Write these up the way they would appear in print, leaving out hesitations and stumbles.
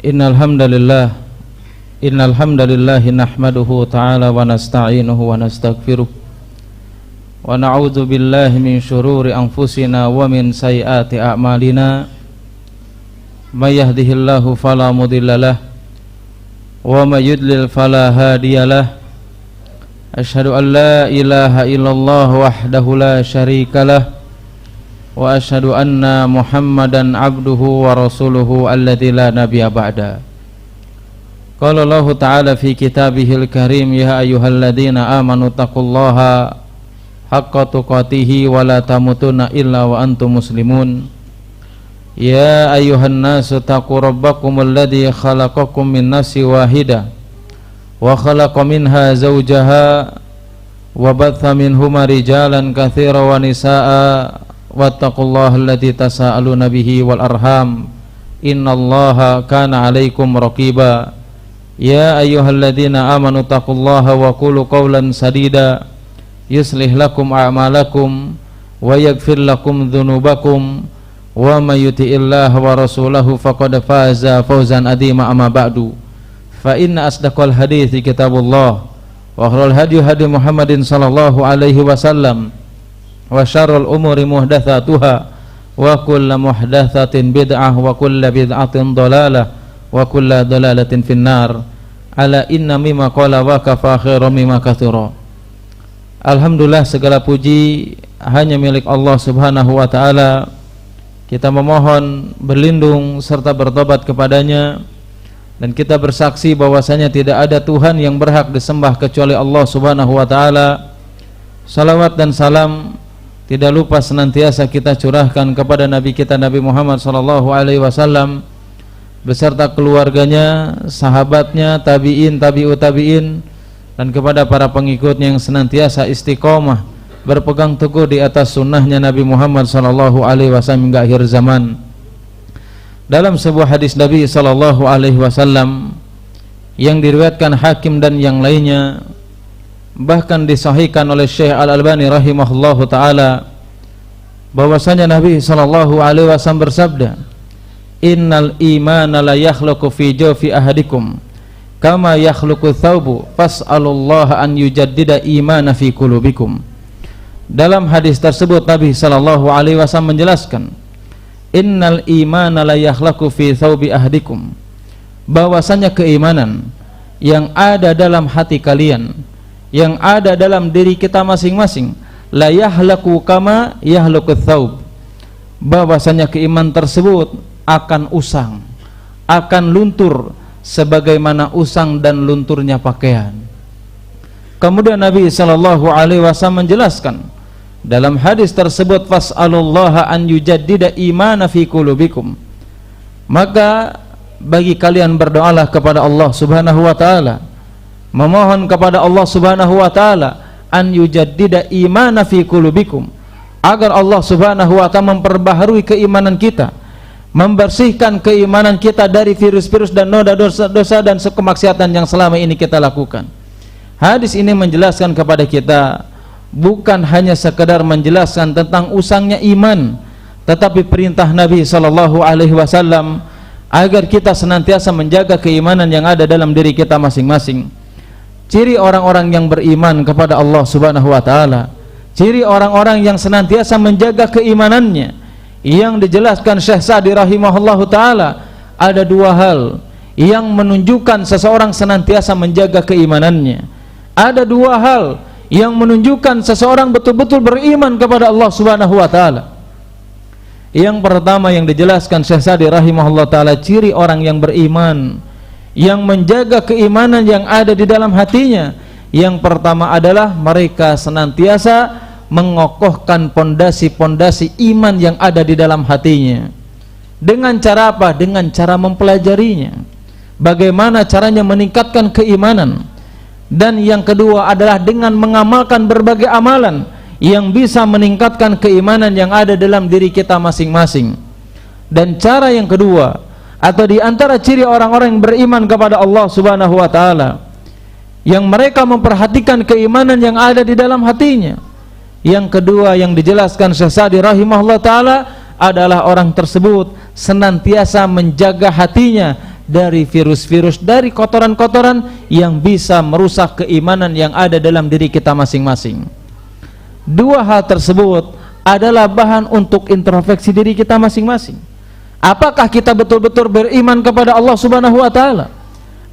Innal hamdalillah nahmaduhu ta'ala wa nasta'inuhu wa nastaghfiruh wa na'udzu billahi min syururi anfusina wa min sayyiati a'malina may yahdihillahu fala mudhillalah wa may yudlil fala hadiyalah. Asyhadu an la ilaha illallah wahdahu la syarikalah wa asyhadu anna Muhammadan abduhu wa rasuluhu alladzi la nabiyya ba'da. Qala Allah ta'ala fi kitabihil karim, ya ayyuhalladzina amanu taqullaha haqqa tuqatih wa la tamutunna illa wa antum muslimun. Ya ayyuhan nasu taqu rabbakumul ladzi khalaqakum min nafsin wahidah wa khalaqa minha zawjaha wa batha minhuma rijalan katsiran wa nisaa'a wattaqullaha alladzi tasaaluna bihi wal arham innallaha kana 'alaikum raqiba. Ya ayyuhalladzina amanu taqullaha wa qulu qawlan sadida yuslih lakum a'malakum wa yaghfir lakum dhunubakum wa may yuti'illaha wa rasulahu faqad faza fawzan 'azima. Amma ba'du, fa inna asdaqal hadithi kitabullah wa khairul hadi hadi Muhammadin sallallahu alaihi wasallam wa syarrul umuri muhdatsatuha wa kullu muhdatsatin bid'ah wa kullu bid'atin dhalalah wa kullu dhalalatin finnar. Ala inna mimma qala wa kafa khairan mimma katsura. Alhamdulillah, segala puji hanya milik Allah Subhanahu wa taala. Kita memohon berlindung serta bertobat kepadanya, dan kita bersaksi bahwasanya tidak ada Tuhan yang berhak disembah kecuali Allah Subhanahu wa taala. Salawat dan salam tidak lupa senantiasa kita curahkan kepada Nabi kita Nabi Muhammad sallallahu alaihi wasallam beserta keluarganya, sahabatnya, tabi'in, tabi'ut tabi'in, dan kepada para pengikutnya yang senantiasa istiqomah berpegang teguh di atas sunnahnya Nabi Muhammad sallallahu alaihi wasallam hingga akhir zaman. Dalam sebuah hadis Nabi sallallahu alaihi wasallam yang diriwayatkan Hakim dan yang lainnya, bahkan disahihkan oleh Syekh Al-Albani rahimahullahu taala, bahwasanya Nabi sallallahu alaihi wasallam bersabda, innal imana la yakhluqu fi jawfi ahadikum kama yakhluqu thawbu fas'alullaha an yujaddida imana fi qulubikum. Dalam hadis tersebut Nabi sallallahu alaihi wasallam menjelaskan, innal imana la yakhluqu fi thawbi ahadikum, bahwasanya keimanan yang ada dalam hati kalian, yang ada dalam diri kita masing-masing, la yahlaqu kama yahlaqu thawb, bahwasanya keimanan tersebut akan usang, akan luntur sebagaimana usang dan lunturnya pakaian. Kemudian Nabi sallallahu alaihi wasallam menjelaskan dalam hadis tersebut, fas'alullaha an yujaddida imana fi qulubikum, maka bagi kalian berdoalah kepada Allah Subhanahu wa taala, memohon kepada Allah Subhanahu wa taala an yujaddida imana fi qulubikum, agar Allah Subhanahu wa taala memperbaharui keimanan kita, membersihkan keimanan kita dari virus-virus dan noda dosa-dosa dan kemaksiatan yang selama ini kita lakukan. Hadis ini menjelaskan kepada kita bukan hanya sekedar menjelaskan tentang usangnya iman, tetapi perintah Nabi sallallahu alaihi wasallam agar kita senantiasa menjaga keimanan yang ada dalam diri kita masing-masing. Ciri orang-orang yang beriman kepada Allah Subhanahu wa taala, ciri orang-orang yang senantiasa menjaga keimanannya, yang dijelaskan Syekh Sa'di rahimahullahu taala, ada dua hal yang menunjukkan seseorang senantiasa menjaga keimanannya. Ada dua hal yang menunjukkan seseorang betul-betul beriman kepada Allah Subhanahu wa taala. Yang pertama yang dijelaskan Syekh Sa'di rahimahullahu taala, ciri orang yang beriman, yang menjaga keimanan yang ada di dalam hatinya, yang pertama adalah mereka senantiasa mengokohkan pondasi-pondasi iman yang ada di dalam hatinya. Dengan cara apa? Dengan cara mempelajarinya, bagaimana caranya meningkatkan keimanan. Dan yang kedua adalah dengan mengamalkan berbagai amalan yang bisa meningkatkan keimanan yang ada dalam diri kita masing-masing. Dan cara yang kedua, atau di antara ciri orang-orang yang beriman kepada Allah Subhanahu wa taala, yang mereka memperhatikan keimanan yang ada di dalam hatinya. Yang kedua yang dijelaskan Syekh Sa'di rahimahullah ta'ala adalah orang tersebut senantiasa menjaga hatinya dari virus-virus, dari kotoran-kotoran yang bisa merusak keimanan yang ada dalam diri kita masing-masing. Dua hal tersebut adalah bahan untuk introspeksi diri kita masing-masing. Apakah kita betul-betul beriman kepada Allah Subhanahu wa taala?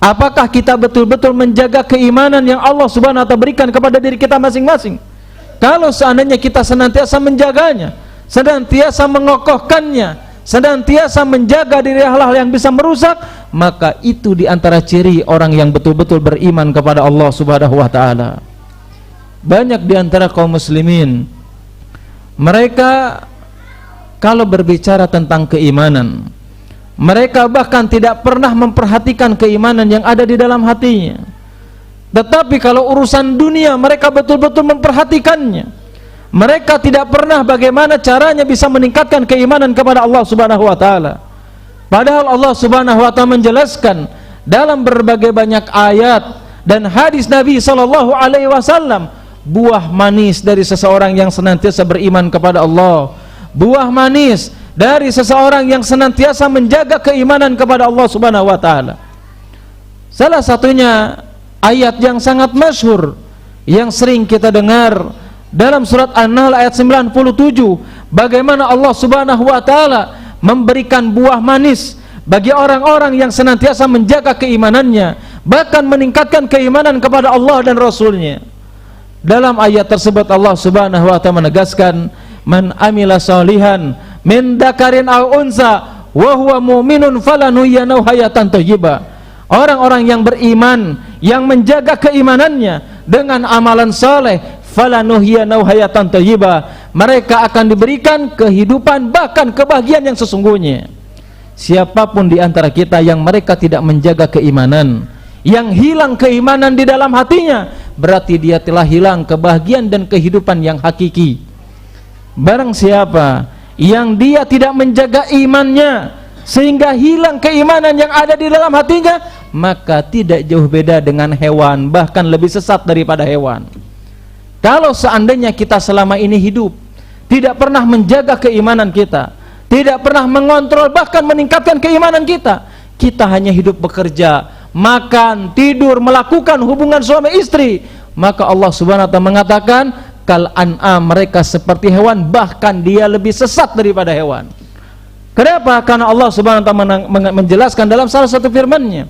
Apakah kita betul-betul menjaga keimanan yang Allah Subhanahu wa taala berikan kepada diri kita masing-masing? Kalau seandainya kita senantiasa menjaganya, senantiasa mengokohkannya, senantiasa menjaga dari hal-hal yang bisa merusak, maka itu diantara ciri orang yang betul-betul beriman kepada Allah Subhanahu wa taala. Banyak diantara kaum muslimin, mereka kalau berbicara tentang keimanan, mereka bahkan tidak pernah memperhatikan keimanan yang ada di dalam hatinya. Tetapi kalau urusan dunia, mereka betul-betul memperhatikannya. Mereka tidak pernah bagaimana caranya bisa meningkatkan keimanan kepada Allah Subhanahu wa taala. Padahal Allah Subhanahu wa taala menjelaskan dalam berbagai banyak ayat dan hadis Nabi sallallahu alaihi wasallam, buah manis dari seseorang yang senantiasa beriman kepada Allah, buah manis dari seseorang yang senantiasa menjaga keimanan kepada Allah Subhanahu wa taala. Salah satunya ayat yang sangat masyhur yang sering kita dengar dalam surat An-Nahl ayat 97, bagaimana Allah Subhanahu wa taala memberikan buah manis bagi orang-orang yang senantiasa menjaga keimanannya, bahkan meningkatkan keimanan kepada Allah dan Rasulnya. Dalam ayat tersebut Allah Subhanahu wa taala menegaskan, man amila sholihan min dzakarin aw unsa wa huwa mu'minun falanuhyinahu hayatan thayyibah. Orang-orang yang beriman, yang menjaga keimanannya dengan amalan saleh, falanuhyinahu hayatan thayyibah, mereka akan diberikan kehidupan bahkan kebahagiaan yang sesungguhnya. Siapapun di antara kita yang mereka tidak menjaga keimanan, yang hilang keimanan di dalam hatinya, berarti dia telah hilang kebahagiaan dan kehidupan yang hakiki. Barang siapa yang dia tidak menjaga imannya sehingga hilang keimanan yang ada di dalam hatinya, maka tidak jauh beda dengan hewan, bahkan lebih sesat daripada hewan. Kalau seandainya kita selama ini hidup tidak pernah menjaga keimanan kita, tidak pernah mengontrol bahkan meningkatkan keimanan kita, kita hanya hidup bekerja, makan, tidur, melakukan hubungan suami istri, maka Allah Subhanahu wa taala mengatakan kal an'am, mereka seperti hewan, bahkan dia lebih sesat daripada hewan. Kenapa? Karena Allah Subhanahu wa taala menjelaskan dalam salah satu firman-Nya,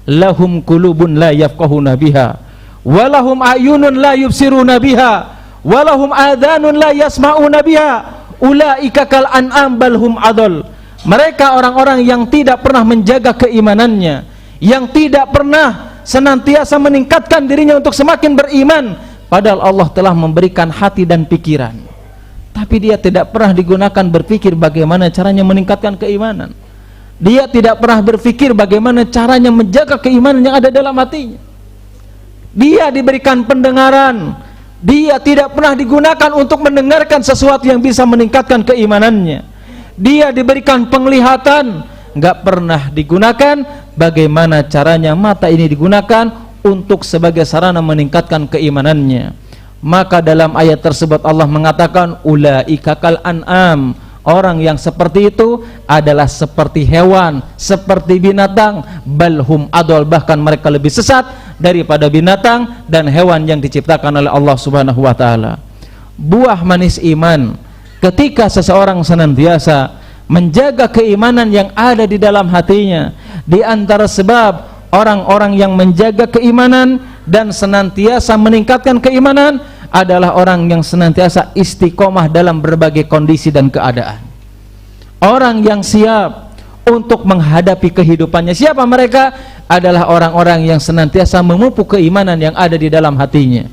lahum qulubun la yafqahuna biha walahum ayunun la yubsiruna biha walahum adhanun la yasma'una biha ulaika kal an'am balhum adall. Mereka orang-orang yang tidak pernah menjaga keimanannya, yang tidak pernah senantiasa meningkatkan dirinya untuk semakin beriman, padahal Allah telah memberikan hati dan pikiran, tapi dia tidak pernah digunakan berpikir bagaimana caranya meningkatkan keimanan. Dia tidak pernah berpikir bagaimana caranya menjaga keimanan yang ada dalam hatinya. Dia diberikan pendengaran, dia tidak pernah digunakan untuk mendengarkan sesuatu yang bisa meningkatkan keimanannya. Dia diberikan penglihatan, nggak pernah digunakan bagaimana caranya mata ini digunakan untuk sebagai sarana meningkatkan keimanannya. Maka dalam ayat tersebut Allah mengatakan ulaika kal an'am, orang yang seperti itu adalah seperti hewan, seperti binatang, balhum adol, bahkan mereka lebih sesat daripada binatang dan hewan yang diciptakan oleh Allah Subhanahu wa taala. Buah manis iman ketika seseorang senantiasa menjaga keimanan yang ada di dalam hatinya. Di antara sebab orang-orang yang menjaga keimanan dan senantiasa meningkatkan keimanan adalah orang yang senantiasa istiqomah dalam berbagai kondisi dan keadaan. Orang yang siap untuk menghadapi kehidupannya. Siapa mereka? Adalah orang-orang yang senantiasa memupuk keimanan yang ada di dalam hatinya.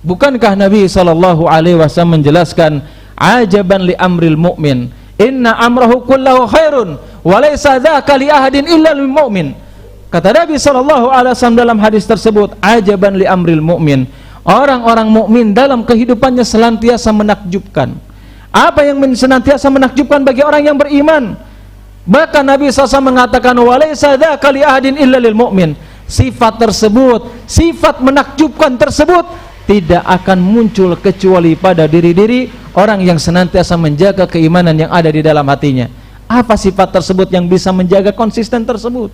Bukankah Nabi SAW menjelaskan, ajaban li amril mu'min, inna amrahu kullahu khairun wa laysa dzaka li ahadin illa lil mu'min. Kata Nabi SAW dalam hadis tersebut, ajaban li amril mu'min, orang-orang mukmin dalam kehidupannya senantiasa menakjubkan. Apa yang senantiasa menakjubkan bagi orang yang beriman? Bahkan Nabi SAW mengatakan walaysa dzaka li ahadin illa lil mu'min. Sifat tersebut, sifat menakjubkan tersebut tidak akan muncul kecuali pada diri-diri orang yang senantiasa menjaga keimanan yang ada di dalam hatinya. Apa sifat tersebut yang bisa menjaga konsisten tersebut?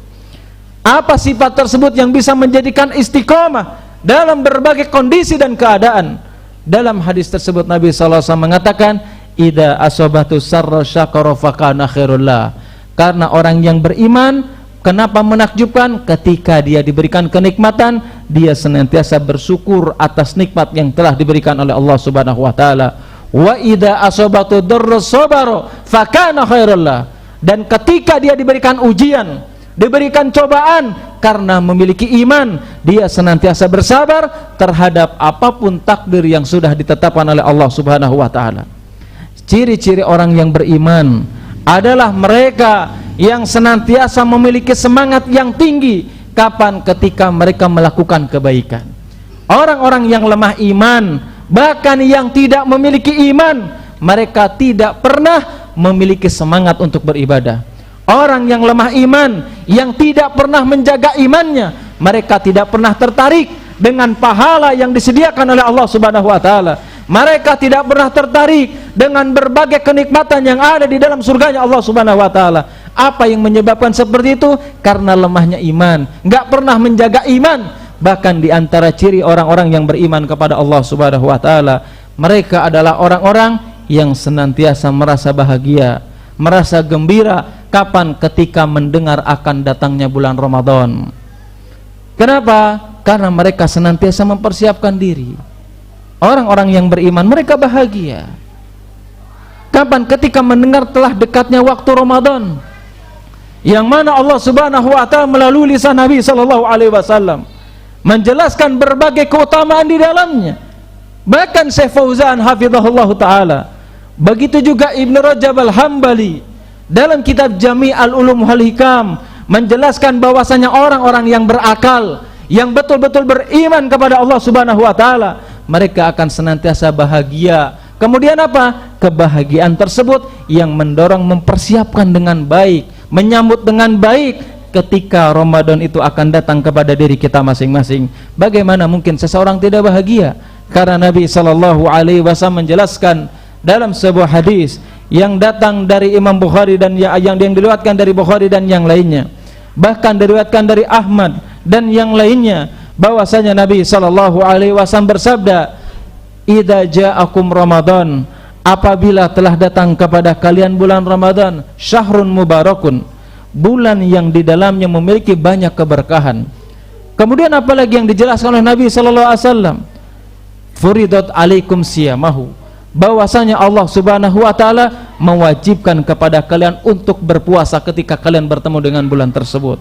Apa sifat tersebut yang bisa menjadikan istiqomah dalam berbagai kondisi dan keadaan? Dalam hadis tersebut Nabi SAW mengatakan, idza asabatu sarra syakara fakana khairullah. Karena orang yang beriman, kenapa menakjubkan? Ketika dia diberikan kenikmatan, dia senantiasa bersyukur atas nikmat yang telah diberikan oleh Allah Subhanahu wa taala. Wa idza asabatu darra sabara fakana khairullah. Dan ketika dia diberikan ujian, diberikan cobaan, karena memiliki iman, dia senantiasa bersabar terhadap apapun takdir yang sudah ditetapkan oleh Allah Subhanahu wa taala. Ciri-ciri orang yang beriman adalah mereka yang senantiasa memiliki semangat yang tinggi kapan ketika mereka melakukan kebaikan. Orang-orang yang lemah iman, bahkan yang tidak memiliki iman, mereka tidak pernah memiliki semangat untuk beribadah. Orang yang lemah iman, yang tidak pernah menjaga imannya, mereka tidak pernah tertarik dengan pahala yang disediakan oleh Allah Subhanahu wa taala. Mereka tidak pernah tertarik dengan berbagai kenikmatan yang ada di dalam surganya Allah Subhanahu wa taala. Apa yang menyebabkan seperti itu? Karena lemahnya iman, nggak pernah menjaga iman. Bahkan di antara ciri orang-orang yang beriman kepada Allah Subhanahu wa taala, mereka adalah orang-orang yang senantiasa merasa bahagia, merasa gembira kapan ketika mendengar akan datangnya bulan Ramadan. Kenapa? Karena mereka senantiasa mempersiapkan diri. Orang-orang yang beriman, mereka bahagia kapan ketika mendengar telah dekatnya waktu Ramadan, yang mana Allah Subhanahu wa taala melalui lisan Nabi sallallahu alaihi wasallam menjelaskan berbagai keutamaan di dalamnya. Bahkan Syekh Fauzan hafizahullah ta'ala, begitu juga Ibnu Rajab al-Hambali dalam kitab Jami' al-Ulum wal Hikam menjelaskan bahwasanya orang-orang yang berakal, yang betul-betul beriman kepada Allah Subhanahu wa taala, mereka akan senantiasa bahagia. Kemudian apa? Kebahagiaan tersebut yang mendorong mempersiapkan dengan baik, menyambut dengan baik ketika Ramadan itu akan datang kepada diri kita masing-masing. Bagaimana mungkin seseorang tidak bahagia? Karena Nabi sallallahu alaihi wasallam menjelaskan dalam sebuah hadis yang datang dari Imam Bukhari dan yang diriwayatkan dari Bukhari dan yang lainnya, bahkan diriwayatkan dari Ahmad dan yang lainnya, bahwasanya Nabi sallallahu alaihi wasallam bersabda, "Idza ja'akum Ramadan," apabila telah datang kepada kalian bulan Ramadan, syahrun mubarakun, bulan yang di dalamnya memiliki banyak keberkahan. Kemudian apalagi yang dijelaskan oleh Nabi sallallahu alaihi wasallam, furidat alaikum siyamahu, bahwasanya Allah Subhanahu wa taala mewajibkan kepada kalian untuk berpuasa ketika kalian bertemu dengan bulan tersebut.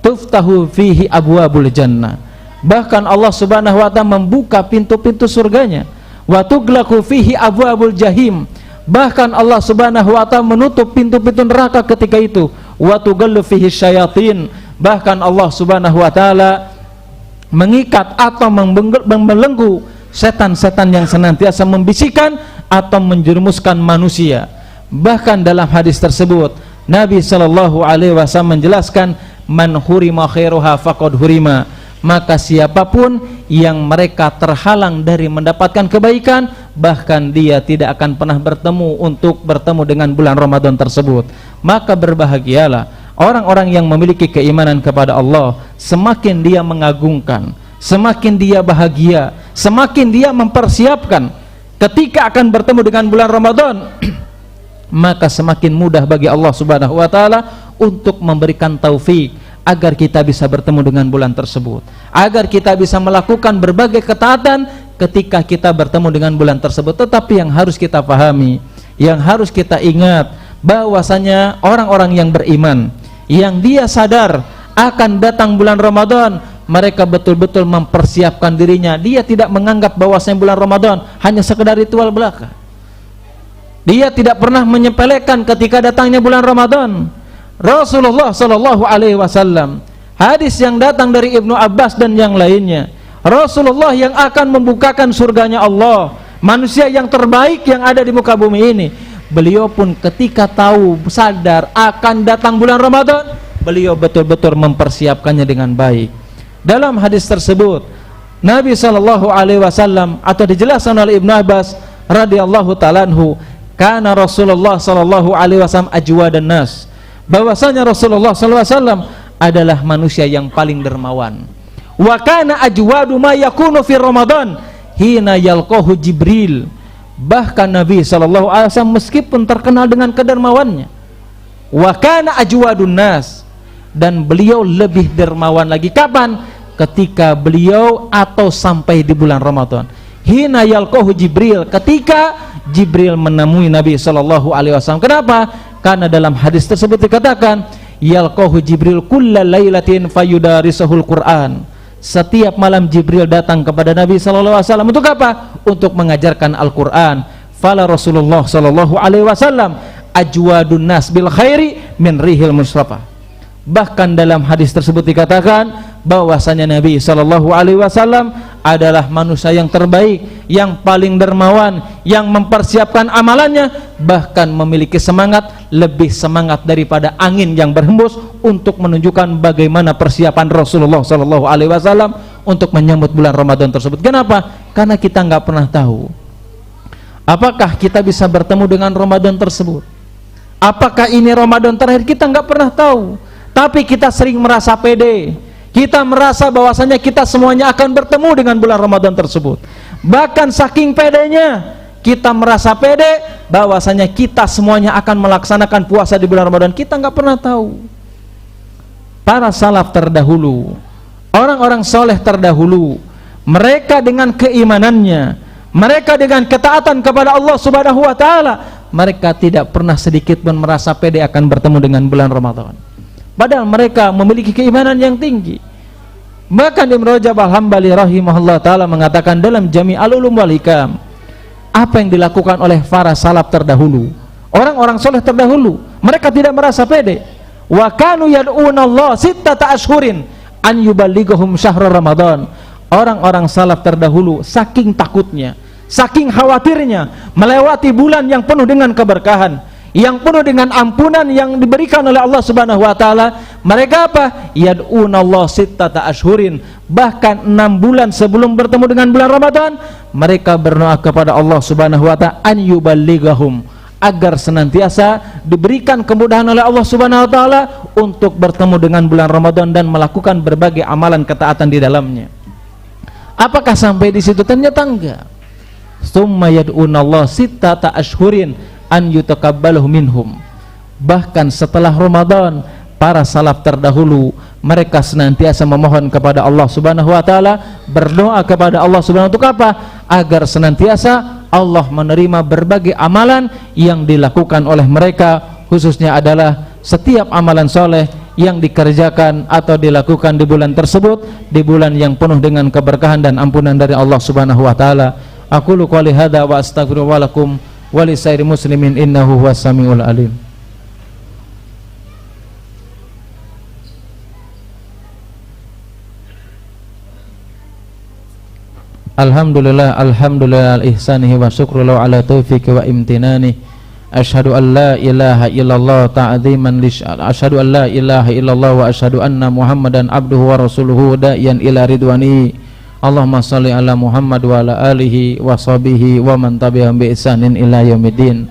Tuftahu fihi abwabul jannah, bahkan Allah Subhanahu wa taala membuka pintu-pintu surganya. Wa tughlaqu fihi abwabul jahim, bahkan Allah Subhanahu wa taala menutup pintu-pintu neraka ketika itu. Wa tughallu fihi syayatin, bahkan Allah Subhanahu wa taala mengikat atau membelenggu setan-setan yang senantiasa membisikkan atau menjerumuskan manusia. Bahkan dalam hadis tersebut Nabi sallallahu alaihi wasallam menjelaskan, man hurima khairuha faqad hurima, maka siapapun yang mereka terhalang dari mendapatkan kebaikan, bahkan dia tidak akan pernah bertemu dengan bulan Ramadan tersebut. Maka berbahagialah orang-orang yang memiliki keimanan kepada Allah. Semakin dia mengagungkan, semakin dia bahagia, semakin dia mempersiapkan ketika akan bertemu dengan bulan Ramadan, maka semakin mudah bagi Allah Subhanahu wa taala untuk memberikan taufik agar kita bisa bertemu dengan bulan tersebut, agar kita bisa melakukan berbagai ketaatan ketika kita bertemu dengan bulan tersebut. Tetapi yang harus kita pahami, yang harus kita ingat, bahwasanya orang-orang yang beriman, yang dia sadar akan datang bulan Ramadan, mereka betul-betul mempersiapkan dirinya. Dia tidak menganggap bahwasanya bulan Ramadan hanya sekedar ritual belaka. Dia tidak pernah menyepelekan ketika datangnya bulan Ramadan. Rasulullah sallallahu alaihi wasallam, hadis yang datang dari Ibnu Abbas dan yang lainnya, Rasulullah yang akan membukakan surganya Allah, manusia yang terbaik yang ada di muka bumi ini, beliau pun ketika tahu, sadar akan datang bulan Ramadan, beliau betul-betul mempersiapkannya dengan baik. Dalam hadis tersebut Nabi sallallahu alaihi wasallam, atau dijelaskan oleh Ibnu Abbas radhiyallahu ta'ala anhu, Kana Rasulullah sallallahu alaihi wasallam ajwadan nas, bahwasanya Rasulullah sallallahu alaihi wasallam adalah manusia yang paling dermawan. Wa kana ajwadu ma yakunu fi Ramadan hina yalqahu Jibril. Bahkan Nabi sallallahu alaihi wasallam meskipun terkenal dengan kedermawannya, wa kana ajwadun nas, dan beliau lebih dermawan lagi kapan? Ketika beliau atau sampai di bulan Ramadan. Hina yalqahu Jibril, ketika Jibril menemui Nabi sallallahu alaihi wasallam. Kenapa? Karena dalam hadis tersebut dikatakan yalqahu Jibril kulla lailatin fayudarisahul Quran. Setiap malam Jibril datang kepada Nabi sallallahu alaihi wasallam untuk apa? Untuk mengajarkan Al-Qur'an. Fala Rasulullah sallallahu alaihi wasallam ajwadun nas bil khairi min rihil musrafa. Bahkan dalam hadis tersebut dikatakan bahwasanya Nabi sallallahu alaihi wasallam adalah manusia yang terbaik, yang paling dermawan, yang mempersiapkan amalannya, bahkan memiliki semangat lebih semangat daripada angin yang berhembus untuk menunjukkan bagaimana persiapan Rasulullah sallallahu alaihi wasallam untuk menyambut bulan Ramadan tersebut. Kenapa? Karena kita nggak pernah tahu apakah kita bisa bertemu dengan Ramadan tersebut. Apakah ini Ramadan terakhir? Kita nggak pernah tahu. Tapi kita sering merasa pede. Kita merasa bahwasanya kita semuanya akan bertemu dengan bulan Ramadan tersebut. Bahkan saking pedenya, kita merasa pede bahwasanya kita semuanya akan melaksanakan puasa di bulan Ramadan. Kita nggak pernah tahu. Para salaf terdahulu, orang-orang soleh terdahulu, mereka dengan keimanannya, mereka dengan ketaatan kepada Allah Subhanahu wa taala, mereka tidak pernah sedikit pun merasa pede akan bertemu dengan bulan Ramadan. Padahal mereka memiliki keimanan yang tinggi. Bahkan Ibnu Rajab Al-Hambali rahimahullah ta'ala mengatakan dalam Jami'ul Ulum wal Hikam, apa yang dilakukan oleh para salaf terdahulu, orang-orang soleh terdahulu, mereka tidak merasa pede. Wa kanu yad'una Allah sittata ashhurin an yuballighahum syahr Ramadan. Orang-orang salaf terdahulu saking takutnya, saking khawatirnya melewati bulan yang penuh dengan keberkahan, yang penuh dengan ampunan yang diberikan oleh Allah Subhanahu wa taala, mereka apa? Yad'unallah sittata ashhurin, bahkan 6 bulan sebelum bertemu dengan bulan Ramadan, mereka berdoa kepada Allah Subhanahu wa taala an yuballighahum, agar senantiasa diberikan kemudahan oleh Allah Subhanahu wa taala untuk bertemu dengan bulan Ramadan dan melakukan berbagai amalan ketaatan di dalamnya. Apakah sampai di situ? Ternyata enggak. Tsumma yad'unallah sittata ashhurin an yutakabbaluhu minhum. Bahkan setelah Ramadan, para salaf terdahulu mereka senantiasa memohon kepada Allah Subhanahu wa taala, berdoa kepada Allah Subhanahu untuk apa? Agar senantiasa Allah menerima berbagai amalan yang dilakukan oleh mereka, khususnya adalah setiap amalan soleh yang dikerjakan atau dilakukan di bulan tersebut, di bulan yang penuh dengan keberkahan dan ampunan dari Allah Subhanahu wa taala. Aqulu qouli hadza wa astaghfirullaha lakum wa lisairi muslimin innahu huwas samiul alim. Alhamdulillah, alhamdulillah al-ihsanihi wa syukru lahu ala taufiqi wa imtinani. Asyhadu an la ilaha illallah ta'ziman asyhadu an la ilaha illallah wa asyhadu anna Muhammadan abduhu wa rasuluhu da'iyan ila ridwani. Allahumma shalli ala Muhammad wa ala alihi wa sahbihi wa man tabi'ahum bi ihsanin ila yaumiddin.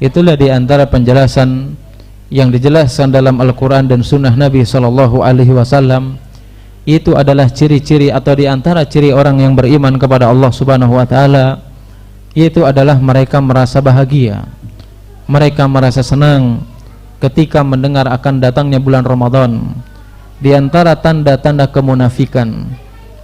Itulah di antara penjelasan yang dijelaskan dalam Al-Qur'an dan sunnah Nabi sallallahu alaihi wasallam. Itu adalah ciri-ciri atau di antara ciri orang yang beriman kepada Allah Subhanahu wa taala, itu adalah mereka merasa bahagia, mereka merasa senang ketika mendengar akan datangnya bulan Ramadan. Di antara tanda-tanda kemunafikan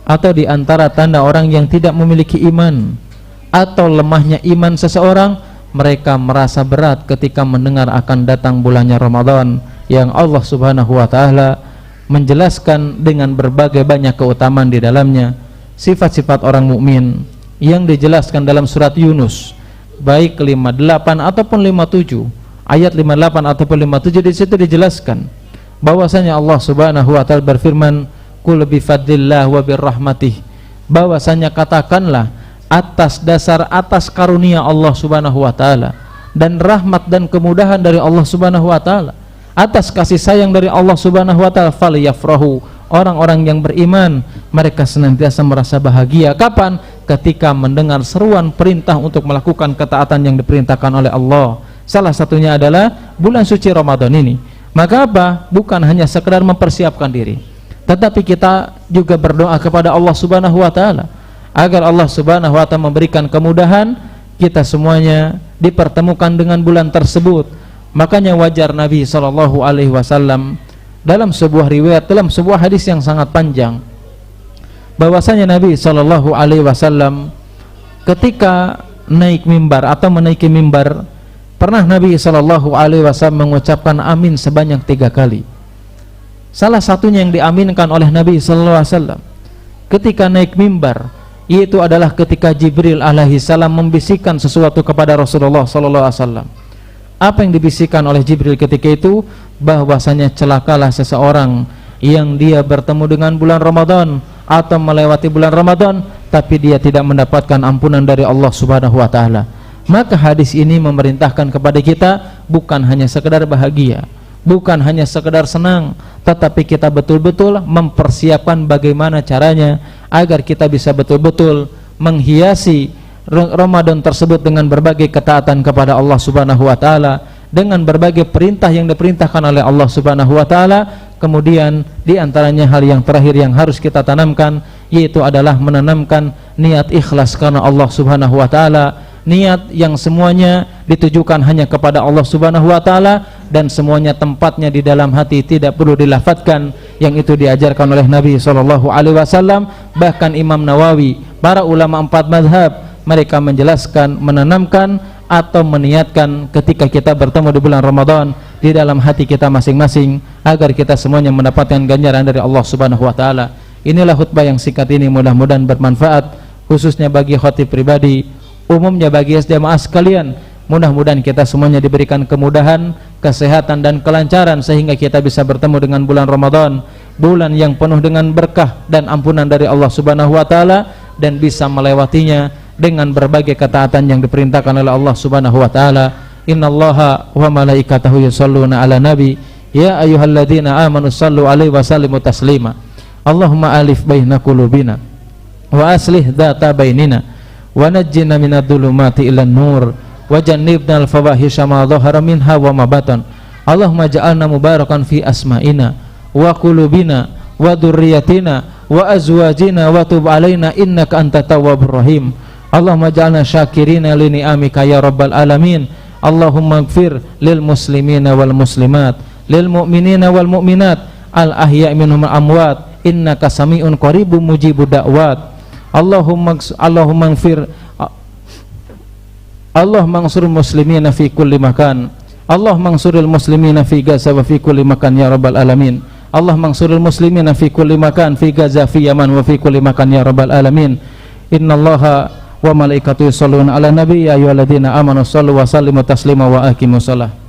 atau di antara tanda orang yang tidak memiliki iman atau lemahnya iman seseorang, mereka merasa berat ketika mendengar akan datang bulannya Ramadan yang Allah Subhanahu wa taala menjelaskan dengan berbagai banyak keutamaan di dalamnya, sifat-sifat orang mukmin yang dijelaskan dalam surat Yunus, baik 58 ataupun 57, ayat 58 ataupun 57, di situ dijelaskan bahwasanya Allah Subhanahu wa taala berfirman, "Qul bi fadlillah wa birrahmatih", bahwasanya katakanlah atas dasar atas karunia Allah Subhanahu wa taala dan rahmat dan kemudahan dari Allah Subhanahu wa taala, atas kasih sayang dari Allah Subhanahu wa taala, falyafrahu, orang-orang yang beriman mereka senantiasa merasa bahagia. Kapan? Ketika mendengar seruan perintah untuk melakukan ketaatan yang diperintahkan oleh Allah. Salah satunya adalah bulan suci Ramadan ini. Maka apa? Bukan hanya sekedar mempersiapkan diri, tetapi kita juga berdoa kepada Allah Subhanahu wa taala agar Allah Subhanahu wa taala memberikan kemudahan kita semuanya dipertemukan dengan bulan tersebut. Makanya wajar Nabi sallallahu alaihi wasallam dalam sebuah riwayat, dalam sebuah hadis yang sangat panjang, bahwasanya Nabi sallallahu alaihi wasallam ketika naik mimbar atau menaiki mimbar, pernah Nabi sallallahu alaihi wasallam mengucapkan amin sebanyak 3 kali. Salah satunya yang diaminkan oleh Nabi sallallahu alaihi wasallam ketika naik mimbar, yaitu adalah ketika Jibril alaihi salam membisikkan sesuatu kepada Rasulullah sallallahu alaihi wasallam. Apa yang dibisikkan oleh Jibril ketika itu? Bahwasanya celakalah seseorang yang dia bertemu dengan bulan Ramadan atau melewati bulan Ramadan tapi dia tidak mendapatkan ampunan dari Allah Subhanahu wa taala. Maka hadis ini memerintahkan kepada kita bukan hanya sekedar bahagia, bukan hanya sekedar senang, tetapi kita betul-betul mempersiapkan bagaimana caranya agar kita bisa betul-betul menghiasi Ramadan tersebut dengan berbagai ketaatan kepada Allah Subhanahu wa taala, dengan berbagai perintah yang diperintahkan oleh Allah Subhanahu wa taala. Kemudian di antaranya hal yang terakhir yang harus kita tanamkan, yaitu adalah menanamkan niat ikhlas karena Allah Subhanahu wa taala, niat yang semuanya ditujukan hanya kepada Allah Subhanahu wa taala dan semuanya tempatnya di dalam hati, tidak perlu dilafadzkan, yang itu diajarkan oleh Nabi sallallahu alaihi wasallam. Bahkan Imam Nawawi, para ulama 4 mazhab, mereka menjelaskan, menanamkan atau meniatkan ketika kita bertemu di bulan Ramadan di dalam hati kita masing-masing agar kita semuanya mendapatkan ganjaran dari Allah Subhanahu wa taala. Inilah khutbah yang singkat ini, mudah-mudahan bermanfaat khususnya bagi khatib pribadi, umumnya bagi jamaah sekalian. Mudah-mudahan kita semuanya diberikan kemudahan, kesehatan dan kelancaran sehingga kita bisa bertemu dengan bulan Ramadan, bulan yang penuh dengan berkah dan ampunan dari Allah Subhanahu wa taala, dan bisa melewatinya dengan berbagai ketaatan yang diperintahkan oleh Allah Subhanahu wa taala. Innallaha wa malaikatahu yusholluna ala nabi ya ayyuhalladzina amanu shallu alaihi wa sallimu taslima. Allahumma alif baina qulubina wa aslih dzata bainina wa najjina minadh-dhulumati ilan nur wa jannibna al-fawahisha ma dhahara minha wa ma batan. Allahumma ja'alna mubarakan fi asma'ina wa qulubina wa dzurriyyatina wa azwajina wa tub alaina innaka antat tawwabur rahim. Allahumma ja'alna syakirina li ni'amika ya rabbal alamin. Allahumma ighfir lil muslimina wal muslimat, lil mu'minina wal mu'minat, al ahya'i minhum al amwat, innaka sami'un qaribun mujibud da'wat. Allahumma ighfir, Allahumma ansur muslimina fi kulli makan, Allahumma ansuril muslimina fi Gaza wa fi kulli makan ya rabbal alamin. Allahumma ansuril muslimina fi kulli makan, fi Gaza, fi Yaman wa fi kulli makan ya rabbal alamin. Innallaha wa malaikatuhu yusholluna ala nabi ya ayyuhalladzina amanu shallu wa sallimu taslima wa aqimus shalah.